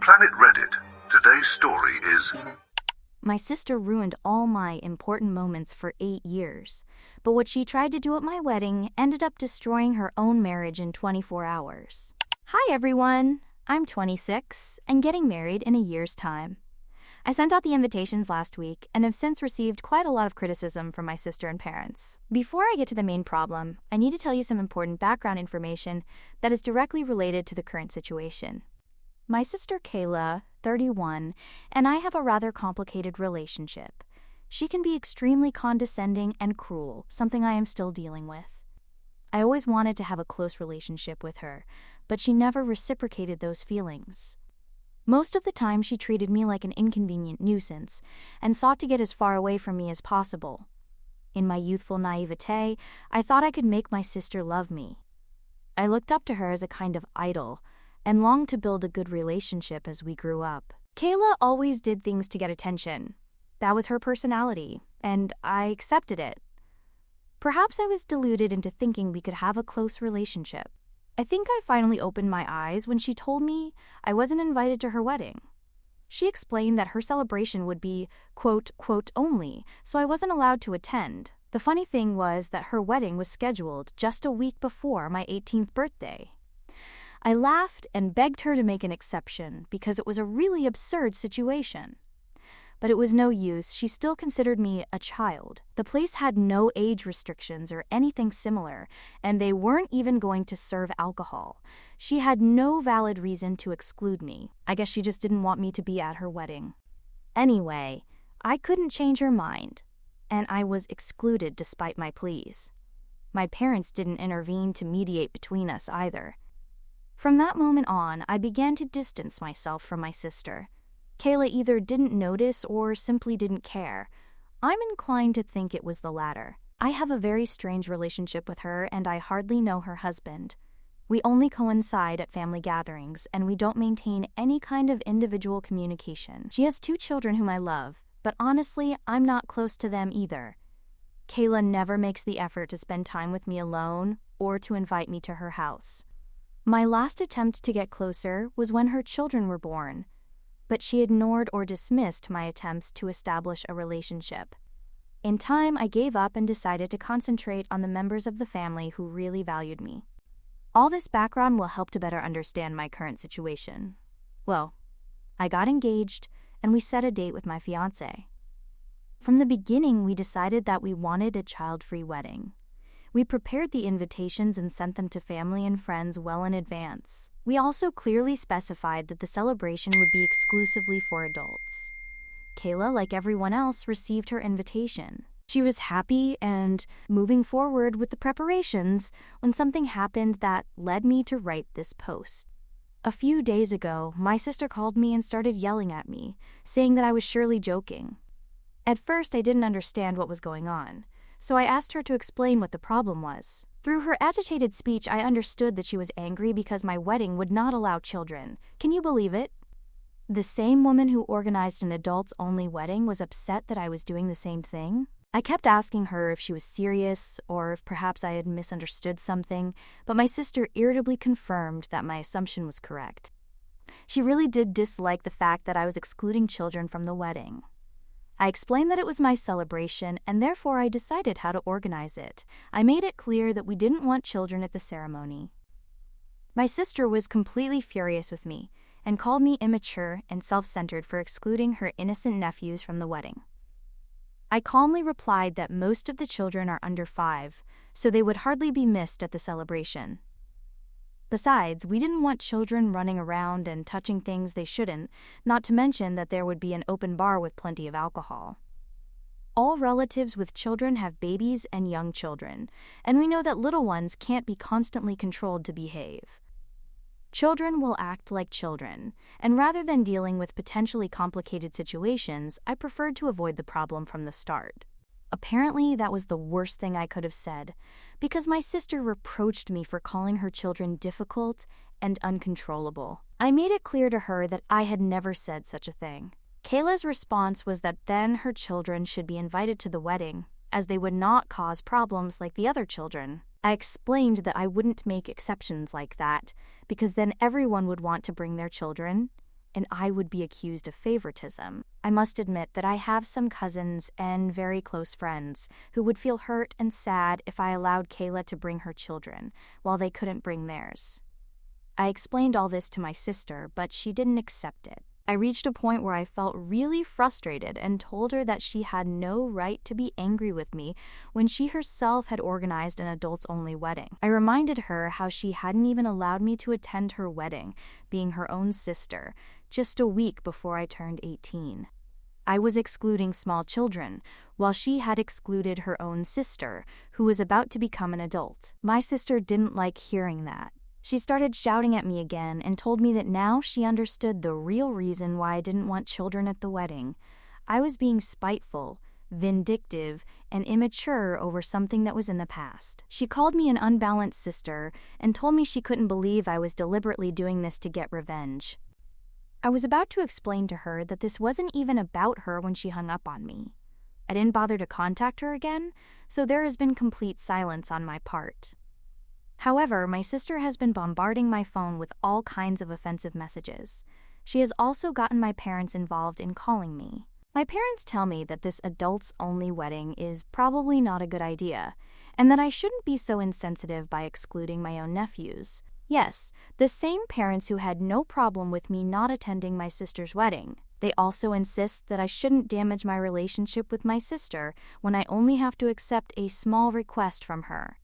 Planet Reddit. Today's story is... My sister ruined all my important moments for 8 years, but what she tried to do at my wedding ended up destroying her own marriage in 24 hours. Hi everyone, I'm 26 and getting married in a year's time. I sent out the invitations last week and have since received quite a lot of criticism from my sister and parents. Before I get to the main problem, I need to tell you some important background information that is directly related to the current situation. My sister Kayla, 31, and I have a rather complicated relationship. She can be extremely condescending and cruel, something I am still dealing with. I always wanted to have a close relationship with her, but she never reciprocated those feelings. Most of the time, she treated me like an inconvenient nuisance and sought to get as far away from me as possible. In my youthful naivete, I thought I could make my sister love me. I looked up to her as a kind of idol and longed to build a good relationship as we grew up. Kayla always did things to get attention. That was her personality, and I accepted it. Perhaps I was deluded into thinking we could have a close relationship. I think I finally opened my eyes when she told me I wasn't invited to her wedding. She explained that her celebration would be, quote, only, so I wasn't allowed to attend. The funny thing was that her wedding was scheduled just a week before my 18th birthday. I laughed and begged her to make an exception because it was a really absurd situation. But it was no use. She still considered me a child. The place had no age restrictions or anything similar, and they weren't even going to serve alcohol. She had no valid reason to exclude me. I guess she just didn't want me to be at her wedding. Anyway, I couldn't change her mind, and I was excluded despite my pleas. My parents didn't intervene to mediate between us either. From that moment on, I began to distance myself from my sister. Kayla either didn't notice or simply didn't care. I'm inclined to think it was the latter. I have a very strange relationship with her, and I hardly know her husband. We only coincide at family gatherings, and we don't maintain any kind of individual communication. She has 2 children whom I love, but honestly, I'm not close to them either. Kayla never makes the effort to spend time with me alone or to invite me to her house. My last attempt to get closer was when her children were born, but she ignored or dismissed my attempts to establish a relationship. In time, I gave up and decided to concentrate on the members of the family who really valued me. All this background will help to better understand my current situation. Well, I got engaged and we set a date with my fiancé. From the beginning, we decided that we wanted a child-free wedding. We prepared the invitations and sent them to family and friends well in advance. We also clearly specified that the celebration would be exclusively for adults. Kayla, like everyone else, received her invitation. She was happy and moving forward with the preparations when something happened that led me to write this post. A few days ago, my sister called me and started yelling at me, saying that I was surely joking. At first, I didn't understand what was going on, so I asked her to explain what the problem was. Through her agitated speech, I understood that she was angry because my wedding would not allow children. Can you believe it? The same woman who organized an adults-only wedding was upset that I was doing the same thing. I kept asking her if she was serious or if perhaps I had misunderstood something, but my sister irritably confirmed that my assumption was correct. She really did dislike the fact that I was excluding children from the wedding. I explained that it was my celebration, and therefore I decided how to organize it. I made it clear that we didn't want children at the ceremony. My sister was completely furious with me and called me immature and self-centered for excluding her innocent nephews from the wedding. I calmly replied that most of the children are under 5, so they would hardly be missed at the celebration. Besides, we didn't want children running around and touching things they shouldn't, not to mention that there would be an open bar with plenty of alcohol. All relatives with children have babies and young children, and we know that little ones can't be constantly controlled to behave. Children will act like children, and rather than dealing with potentially complicated situations, I preferred to avoid the problem from the start. Apparently, that was the worst thing I could have said, because my sister reproached me for calling her children difficult and uncontrollable. I made it clear to her that I had never said such a thing. Kayla's response was that then her children should be invited to the wedding, as they would not cause problems like the other children. I explained that I wouldn't make exceptions like that, because then everyone would want to bring their children, and I would be accused of favoritism. I must admit that I have some cousins and very close friends who would feel hurt and sad if I allowed Kayla to bring her children, while they couldn't bring theirs. I explained all this to my sister, but she didn't accept it. I reached a point where I felt really frustrated and told her that she had no right to be angry with me when she herself had organized an adults-only wedding. I reminded her how she hadn't even allowed me to attend her wedding, being her own sister, just a week before I turned 18. I was excluding small children, while she had excluded her own sister, who was about to become an adult. My sister didn't like hearing that. She started shouting at me again and told me that now she understood the real reason why I didn't want children at the wedding. I was being spiteful, vindictive, and immature over something that was in the past. She called me an unbalanced sister and told me she couldn't believe I was deliberately doing this to get revenge. I was about to explain to her that this wasn't even about her when she hung up on me. I didn't bother to contact her again, so there has been complete silence on my part. However, my sister has been bombarding my phone with all kinds of offensive messages. She has also gotten my parents involved in calling me. My parents tell me that this adults-only wedding is probably not a good idea, and that I shouldn't be so insensitive by excluding my own nephews. Yes, the same parents who had no problem with me not attending my sister's wedding. They also insist that I shouldn't damage my relationship with my sister when I only have to accept a small request from her.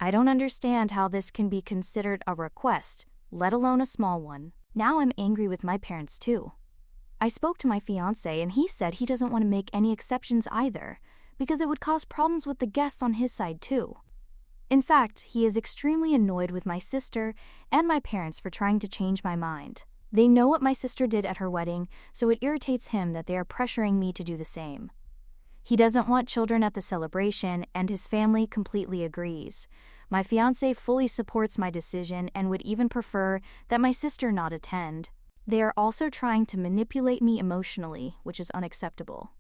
I don't understand how this can be considered a request, let alone a small one. Now I'm angry with my parents too. I spoke to my fiancé and he said he doesn't want to make any exceptions either, because it would cause problems with the guests on his side too. In fact, he is extremely annoyed with my sister and my parents for trying to change my mind. They know what my sister did at her wedding, so it irritates him that they are pressuring me to do the same. He doesn't want children at the celebration, and his family completely agrees. My fiancé fully supports my decision and would even prefer that my sister not attend. They are also trying to manipulate me emotionally, which is unacceptable.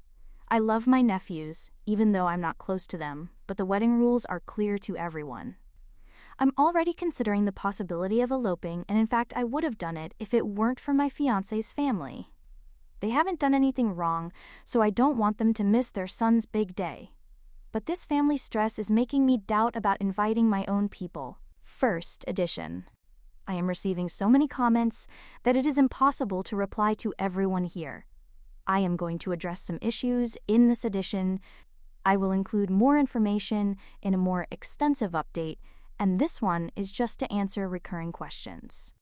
I love my nephews, even though I'm not close to them, but the wedding rules are clear to everyone. I'm already considering the possibility of eloping, and in fact I would have done it if it weren't for my fiancé's family. They haven't done anything wrong, so I don't want them to miss their son's big day. But this family stress is making me doubt about inviting my own people. First edition. I am receiving so many comments that it is impossible to reply to everyone here. I am going to address some issues in this edition. I will include more information in a more extensive update, and this one is just to answer recurring questions.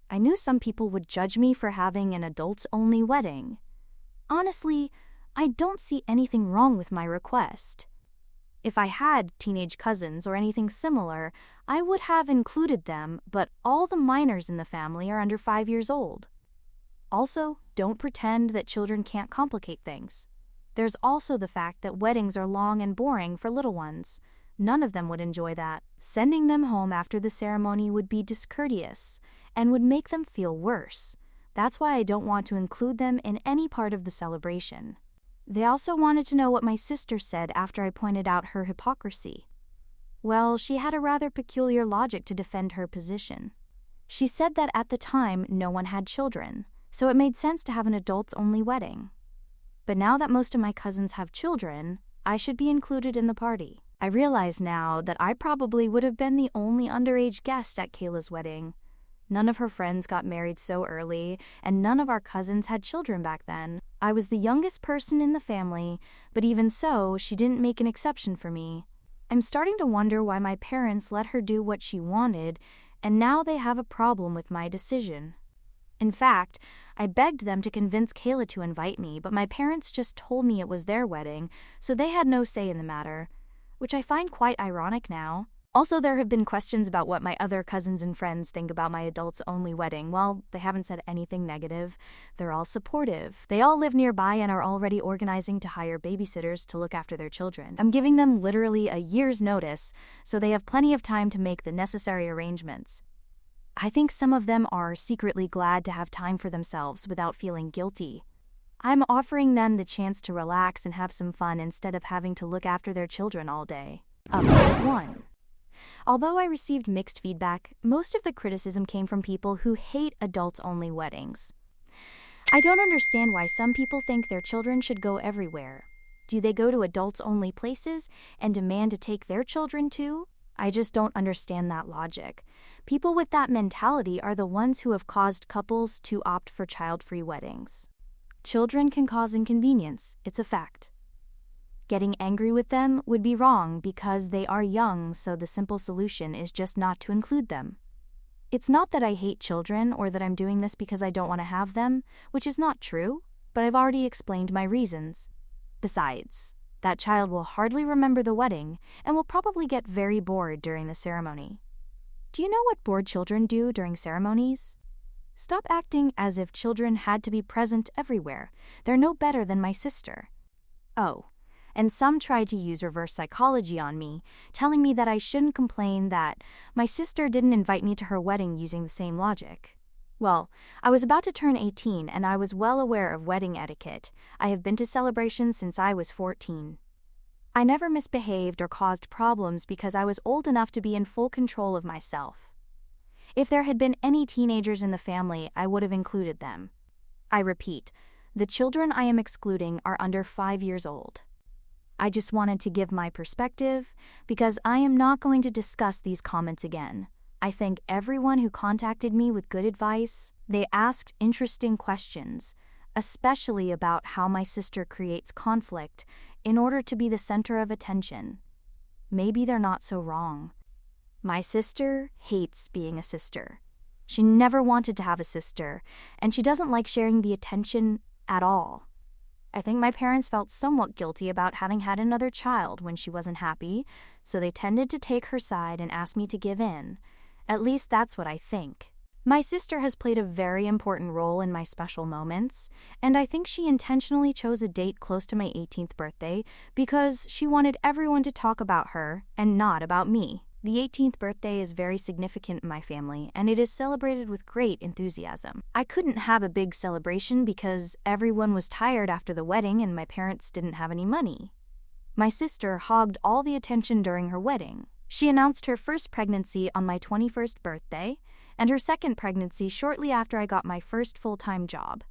I knew some people would judge me for having an adults-only wedding. Honestly, I don't see anything wrong with my request. If I had teenage cousins or anything similar, I would have included them, but all the minors in the family are under 5 years old. Also, don't pretend that children can't complicate things. There's also the fact that weddings are long and boring for little ones. None of them would enjoy that. Sending them home after the ceremony would be discourteous and would make them feel worse. That's why I don't want to include them in any part of the celebration. They also wanted to know what my sister said after I pointed out her hypocrisy. Well, she had a rather peculiar logic to defend her position. She said that at the time no one had children, so it made sense to have an adults-only wedding. But now that most of my cousins have children, I should be included in the party. I realize now that I probably would have been the only underage guest at Kayla's wedding. None of her friends got married so early, and none of our cousins had children back then. I was the youngest person in the family, but even so, she didn't make an exception for me. I'm starting to wonder why my parents let her do what she wanted, and now they have a problem with my decision. In fact, I begged them to convince Kayla to invite me, but my parents just told me it was their wedding, so they had no say in the matter, which I find quite ironic now. Also, there have been questions about what my other cousins and friends think about my adults-only wedding. Well, they haven't said anything negative. They're all supportive. They all live nearby and are already organizing to hire babysitters to look after their children. I'm giving them literally a year's notice, so they have plenty of time to make the necessary arrangements. I think some of them are secretly glad to have time for themselves without feeling guilty. I'm offering them the chance to relax and have some fun instead of having to look after their children all day. Update 1. Although I received mixed feedback, most of the criticism came from people who hate adults-only weddings. I don't understand why some people think their children should go everywhere. Do they go to adults-only places and demand to take their children too? I just don't understand that logic. People with that mentality are the ones who have caused couples to opt for child-free weddings. Children can cause inconvenience, it's a fact. Getting angry with them would be wrong because they are young, so the simple solution is just not to include them. It's not that I hate children or that I'm doing this because I don't want to have them, which is not true, but I've already explained my reasons. Besides, that child will hardly remember the wedding and will probably get very bored during the ceremony. Do you know what bored children do during ceremonies? Stop acting as if children had to be present everywhere. They're no better than my sister. Oh, and some tried to use reverse psychology on me, telling me that I shouldn't complain that my sister didn't invite me to her wedding using the same logic. Well, I was about to turn 18 and I was well aware of wedding etiquette. I have been to celebrations since I was 14. I never misbehaved or caused problems because I was old enough to be in full control of myself. If there had been any teenagers in the family, I would have included them. I repeat, the children I am excluding are under 5 years old. I just wanted to give my perspective because I am not going to discuss these comments again. I thank everyone who contacted me with good advice. They asked interesting questions, especially about how my sister creates conflict in order to be the center of attention. Maybe they're not so wrong. My sister hates being a sister. She never wanted to have a sister, and she doesn't like sharing the attention at all. I think my parents felt somewhat guilty about having had another child when she wasn't happy, so they tended to take her side and ask me to give in. At least that's what I think. My sister has played a very important role in my special moments, and I think she intentionally chose a date close to my 18th birthday because she wanted everyone to talk about her and not about me. The 18th birthday is very significant in my family, and it is celebrated with great enthusiasm. I couldn't have a big celebration because everyone was tired after the wedding and my parents didn't have any money. My sister hogged all the attention during her wedding. She announced her first pregnancy on my 21st birthday, and her second pregnancy shortly after I got my first full-time job.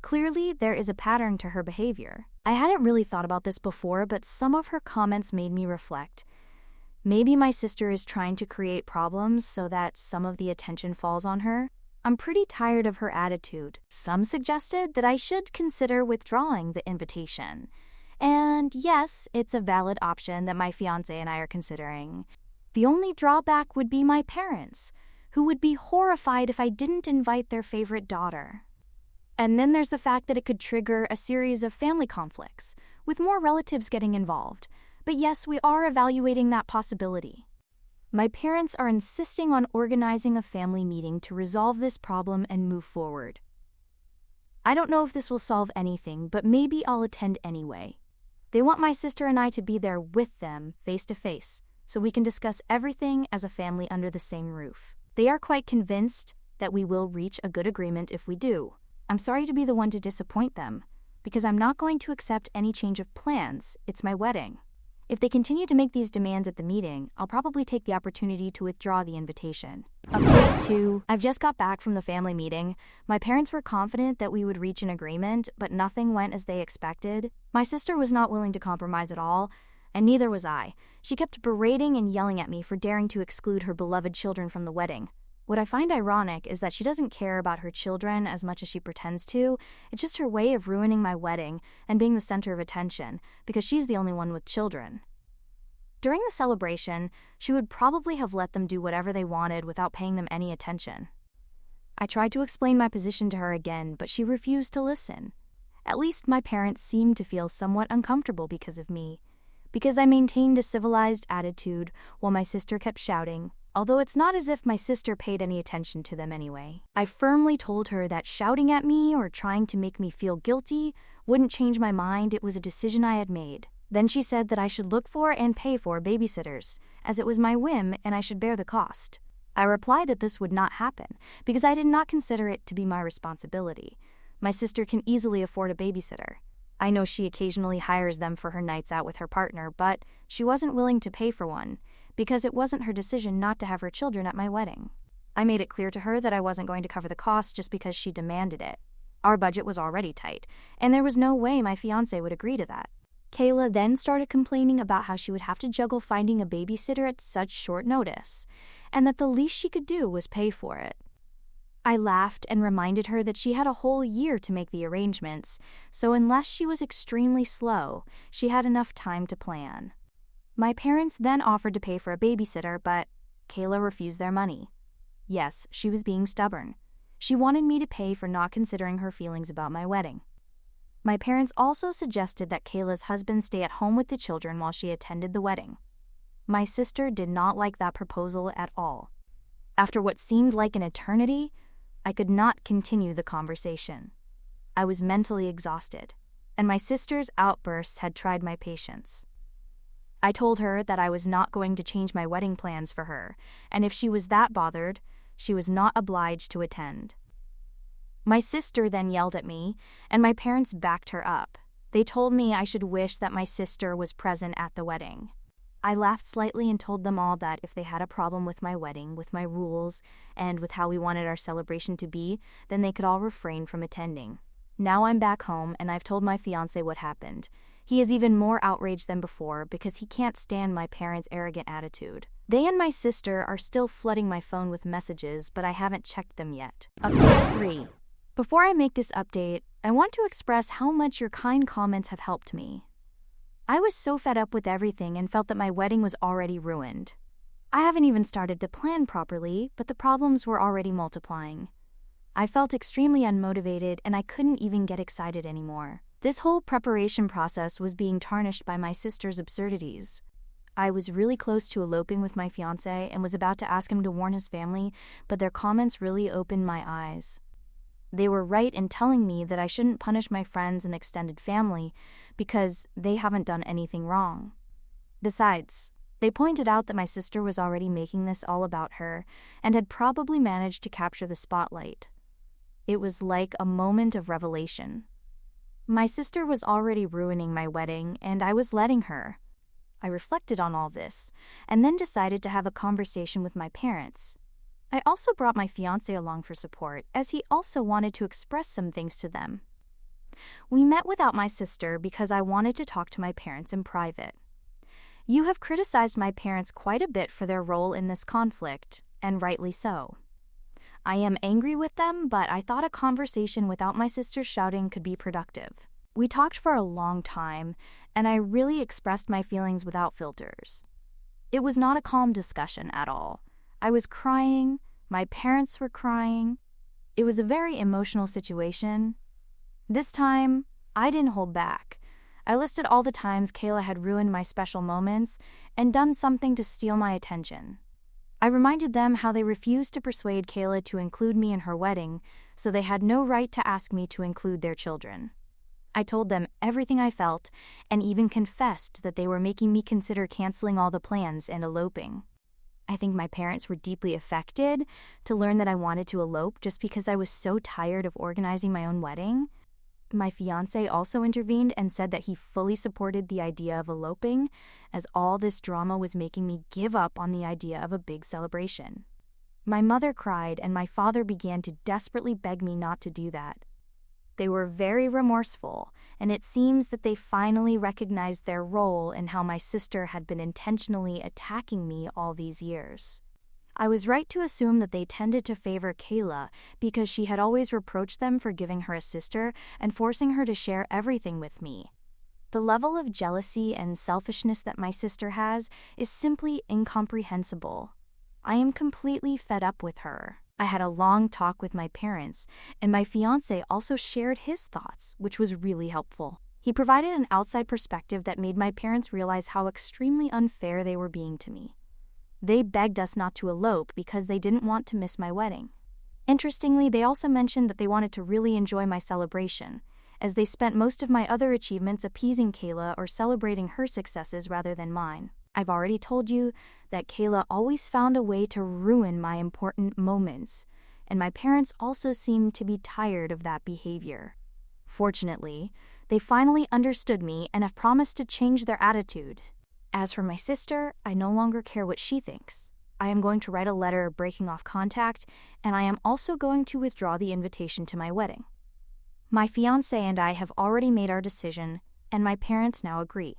Clearly, there is a pattern to her behavior. I hadn't really thought about this before, but some of her comments made me reflect. Maybe my sister is trying to create problems so that some of the attention falls on her. I'm pretty tired of her attitude. Some suggested that I should consider withdrawing the invitation. And yes, it's a valid option that my fiancé and I are considering. The only drawback would be my parents, who would be horrified if I didn't invite their favorite daughter. And then there's the fact that it could trigger a series of family conflicts, with more relatives getting involved. But yes, we are evaluating that possibility. My parents are insisting on organizing a family meeting to resolve this problem and move forward. I don't know if this will solve anything, but maybe I'll attend anyway. They want my sister and I to be there with them, face to face, so we can discuss everything as a family under the same roof. They are quite convinced that we will reach a good agreement if we do. I'm sorry to be the one to disappoint them, because I'm not going to accept any change of plans. It's my wedding. If they continue to make these demands at the meeting, I'll probably take the opportunity to withdraw the invitation. Update 2. I've just got back from the family meeting. My parents were confident that we would reach an agreement, but nothing went as they expected. My sister was not willing to compromise at all, and neither was I. She kept berating and yelling at me for daring to exclude her beloved children from the wedding. What I find ironic is that she doesn't care about her children as much as she pretends to. It's just her way of ruining my wedding and being the center of attention, because she's the only one with children. During the celebration, she would probably have let them do whatever they wanted without paying them any attention. I tried to explain my position to her again, but she refused to listen. At least my parents seemed to feel somewhat uncomfortable because of me, because I maintained a civilized attitude while my sister kept shouting, although it's not as if my sister paid any attention to them anyway. I firmly told her that shouting at me or trying to make me feel guilty wouldn't change my mind. It was a decision I had made. Then she said that I should look for and pay for babysitters, as it was my whim and I should bear the cost. I replied that this would not happen, because I did not consider it to be my responsibility. My sister can easily afford a babysitter. I know she occasionally hires them for her nights out with her partner, but she wasn't willing to pay for one, because it wasn't her decision not to have her children at my wedding. I made it clear to her that I wasn't going to cover the cost just because she demanded it. Our budget was already tight, and there was no way my fiancé would agree to that. Kayla then started complaining about how she would have to juggle finding a babysitter at such short notice, and that the least she could do was pay for it. I laughed and reminded her that she had a whole year to make the arrangements, so unless she was extremely slow, she had enough time to plan. My parents then offered to pay for a babysitter, but Kayla refused their money. Yes, she was being stubborn. She wanted me to pay for not considering her feelings about my wedding. My parents also suggested that Kayla's husband stay at home with the children while she attended the wedding. My sister did not like that proposal at all. After what seemed like an eternity, I could not continue the conversation. I was mentally exhausted, and my sister's outbursts had tried my patience. I told her that I was not going to change my wedding plans for her, and if she was that bothered, she was not obliged to attend. My sister then yelled at me, and my parents backed her up. They told me I should wish that my sister was present at the wedding. I laughed slightly and told them all that if they had a problem with my wedding, with my rules, and with how we wanted our celebration to be, then they could all refrain from attending. Now I'm back home, and I've told my fiancé what happened. He is even more outraged than before because he can't stand my parents' arrogant attitude. They and my sister are still flooding my phone with messages, but I haven't checked them yet. Update 3. Before I make this update, I want to express how much your kind comments have helped me. I was so fed up with everything and felt that my wedding was already ruined. I haven't even started to plan properly, but the problems were already multiplying. I felt extremely unmotivated and I couldn't even get excited anymore. This whole preparation process was being tarnished by my sister's absurdities. I was really close to eloping with my fiancé and was about to ask him to warn his family, but their comments really opened my eyes. They were right in telling me that I shouldn't punish my friends and extended family because they haven't done anything wrong. Besides, they pointed out that my sister was already making this all about her and had probably managed to capture the spotlight. It was like a moment of revelation. My sister was already ruining my wedding, and I was letting her. I reflected on all this and then decided to have a conversation with my parents. I also brought my fiancé along for support, as he also wanted to express some things to them. We met without my sister because I wanted to talk to my parents in private. You have criticized my parents quite a bit for their role in this conflict, and rightly so. I am angry with them, but I thought a conversation without my sister shouting could be productive. We talked for a long time, and I really expressed my feelings without filters. It was not a calm discussion at all. I was crying, my parents were crying. It was a very emotional situation. This time, I didn't hold back. I listed all the times Kayla had ruined my special moments and done something to steal my attention. I reminded them how they refused to persuade Kayla to include me in her wedding, so they had no right to ask me to include their children. I told them everything I felt and even confessed that they were making me consider canceling all the plans and eloping. I think my parents were deeply affected to learn that I wanted to elope just because I was so tired of organizing my own wedding. My fiancé also intervened and said that he fully supported the idea of eloping, as all this drama was making me give up on the idea of a big celebration. My mother cried and my father began to desperately beg me not to do that. They were very remorseful, and it seems that they finally recognized their role in how my sister had been intentionally attacking me all these years. I was right to assume that they tended to favor Kayla because she had always reproached them for giving her a sister and forcing her to share everything with me. The level of jealousy and selfishness that my sister has is simply incomprehensible. I am completely fed up with her. I had a long talk with my parents, and my fiancé also shared his thoughts, which was really helpful. He provided an outside perspective that made my parents realize how extremely unfair they were being to me. They begged us not to elope because they didn't want to miss my wedding. Interestingly, they also mentioned that they wanted to really enjoy my celebration, as they spent most of my other achievements appeasing Kayla or celebrating her successes rather than mine. I've already told you that Kayla always found a way to ruin my important moments, and my parents also seemed to be tired of that behavior. Fortunately, they finally understood me and have promised to change their attitude. As for my sister, I no longer care what she thinks. I am going to write a letter breaking off contact, and I am also going to withdraw the invitation to my wedding. My fiancé and I have already made our decision, and my parents now agree.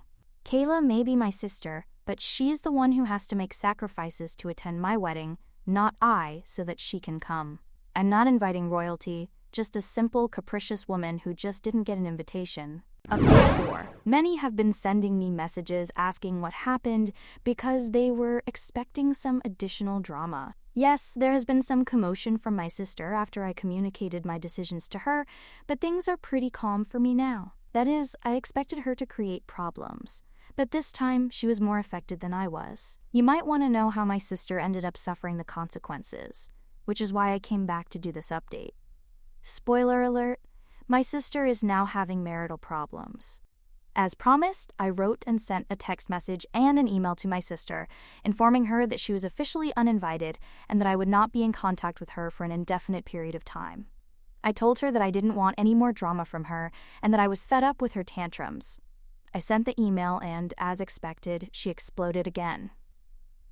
Kayla may be my sister, but she's the one who has to make sacrifices to attend my wedding, not I, so that she can come. I'm not inviting royalty, just a simple, capricious woman who just didn't get an invitation. Update 4. Many have been sending me messages asking what happened because they were expecting some additional drama. Yes, there has been some commotion from my sister after I communicated my decisions to her, but things are pretty calm for me now. That is, I expected her to create problems, but this time she was more affected than I was. You might want to know how my sister ended up suffering the consequences, which is why I came back to do this update. Spoiler alert, my sister is now having marital problems. As promised, I wrote and sent a text message and an email to my sister, informing her that she was officially uninvited and that I would not be in contact with her for an indefinite period of time. I told her that I didn't want any more drama from her and that I was fed up with her tantrums. I sent the email and, as expected, she exploded again.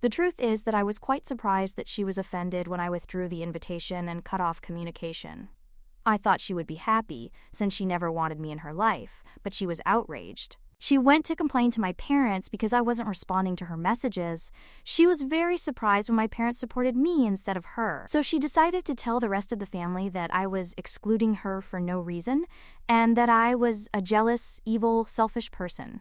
The truth is that I was quite surprised that she was offended when I withdrew the invitation and cut off communication. I thought she would be happy, since she never wanted me in her life, but she was outraged. She went to complain to my parents because I wasn't responding to her messages. She was very surprised when my parents supported me instead of her. So she decided to tell the rest of the family that I was excluding her for no reason, and that I was a jealous, evil, selfish person.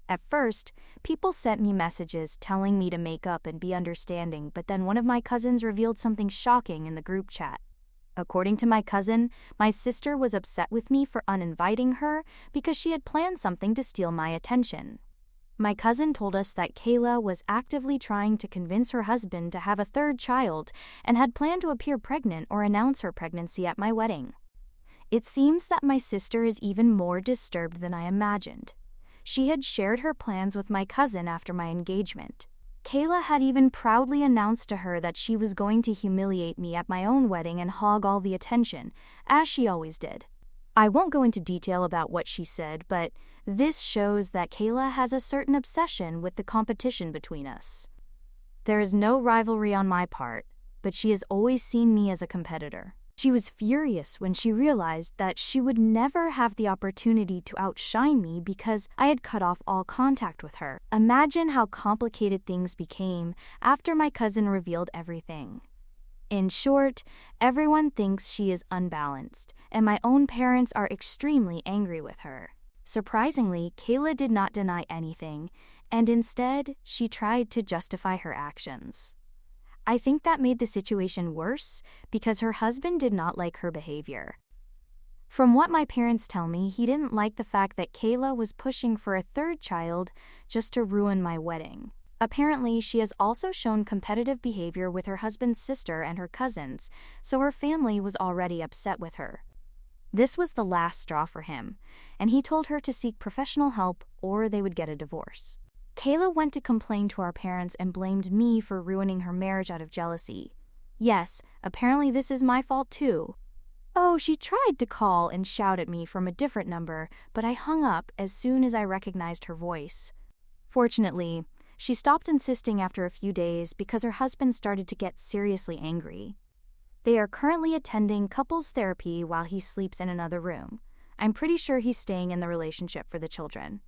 At first, people sent me messages telling me to make up and be understanding, but then one of my cousins revealed something shocking in the group chat. According to my cousin, my sister was upset with me for uninviting her because she had planned something to steal my attention. My cousin told us that Kayla was actively trying to convince her husband to have a third child and had planned to appear pregnant or announce her pregnancy at my wedding. It seems that my sister is even more disturbed than I imagined. She had shared her plans with my cousin after my engagement. Kayla had even proudly announced to her that she was going to humiliate me at my own wedding and hog all the attention, as she always did. I won't go into detail about what she said, but this shows that Kayla has a certain obsession with the competition between us. There is no rivalry on my part, but she has always seen me as a competitor. She was furious when she realized that she would never have the opportunity to outshine me because I had cut off all contact with her. Imagine how complicated things became after my cousin revealed everything. In short, everyone thinks she is unbalanced, and my own parents are extremely angry with her. Surprisingly, Kayla did not deny anything, and instead, she tried to justify her actions. I think that made the situation worse because her husband did not like her behavior. From what my parents tell me, he didn't like the fact that Kayla was pushing for a third child just to ruin my wedding. Apparently, she has also shown competitive behavior with her husband's sister and her cousins, so her family was already upset with her. This was the last straw for him, and he told her to seek professional help or they would get a divorce. Kayla went to complain to our parents and blamed me for ruining her marriage out of jealousy. Yes, apparently this is my fault too. Oh, she tried to call and shout at me from a different number, but I hung up as soon as I recognized her voice. Fortunately, she stopped insisting after a few days because her husband started to get seriously angry. They are currently attending couples therapy while he sleeps in another room. I'm pretty sure he's staying in the relationship for the children.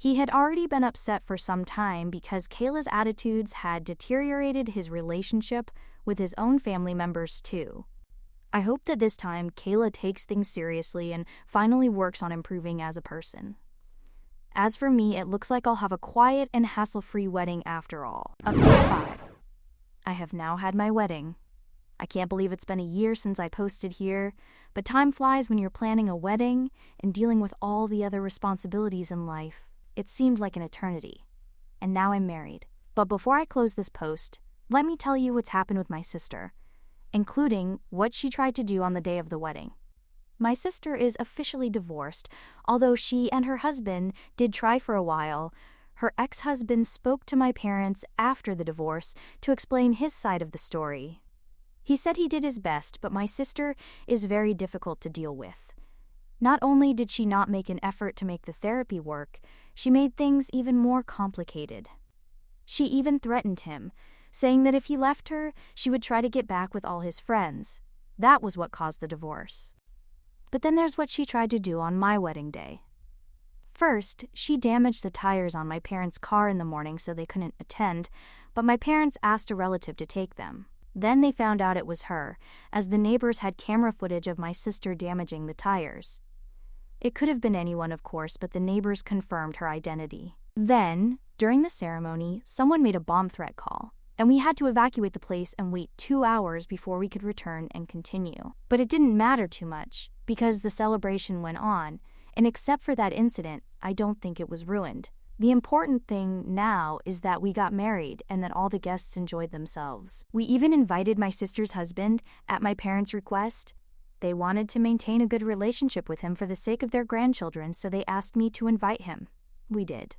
He had already been upset for some time because Kayla's attitudes had deteriorated his relationship with his own family members too. I hope that this time Kayla takes things seriously and finally works on improving as a person. As for me, it looks like I'll have a quiet and hassle-free wedding after all. Update 5. I have now had my wedding. I can't believe it's been a year since I posted here, but time flies when you're planning a wedding and dealing with all the other responsibilities in life. It seemed like an eternity. And now I'm married. But before I close this post, let me tell you what's happened with my sister, including what she tried to do on the day of the wedding. My sister is officially divorced, although she and her husband did try for a while. Her ex-husband spoke to my parents after the divorce to explain his side of the story. He said he did his best, but my sister is very difficult to deal with. Not only did she not make an effort to make the therapy work, she made things even more complicated. She even threatened him, saying that if he left her, she would try to get back with all his friends. That was what caused the divorce. But then there's what she tried to do on my wedding day. First, she damaged the tires on my parents' car in the morning so they couldn't attend, but my parents asked a relative to take them. Then they found out it was her, as the neighbors had camera footage of my sister damaging the tires. It could have been anyone, of course, but the neighbors confirmed her identity. Then, during the ceremony, someone made a bomb threat call, and we had to evacuate the place and wait 2 hours before we could return and continue. But it didn't matter too much, because the celebration went on, and except for that incident, I don't think it was ruined. The important thing now is that we got married and that all the guests enjoyed themselves. We even invited my sister's husband at my parents' request. They wanted to maintain a good relationship with him for the sake of their grandchildren, so they asked me to invite him. We did.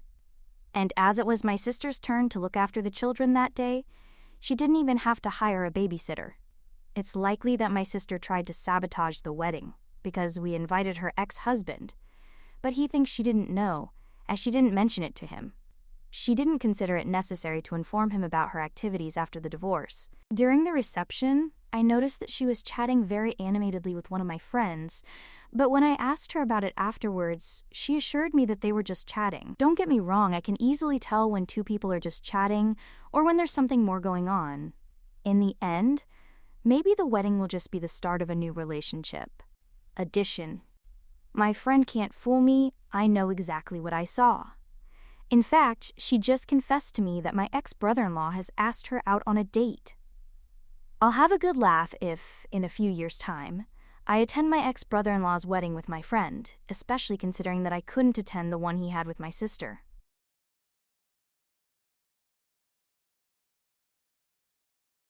And as it was my sister's turn to look after the children that day, she didn't even have to hire a babysitter. It's likely that my sister tried to sabotage the wedding because we invited her ex-husband, but he thinks she didn't know, as she didn't mention it to him. She didn't consider it necessary to inform him about her activities after the divorce. During the reception, I noticed that she was chatting very animatedly with one of my friends, but when I asked her about it afterwards, she assured me that they were just chatting. Don't get me wrong, I can easily tell when two people are just chatting or when there's something more going on. In the end, maybe the wedding will just be the start of a new relationship. Addition. My friend can't fool me, I know exactly what I saw. In fact, she just confessed to me that my ex-brother-in-law has asked her out on a date. I'll have a good laugh if, in a few years' time, I attend my ex-brother-in-law's wedding with my friend, especially considering that I couldn't attend the one he had with my sister.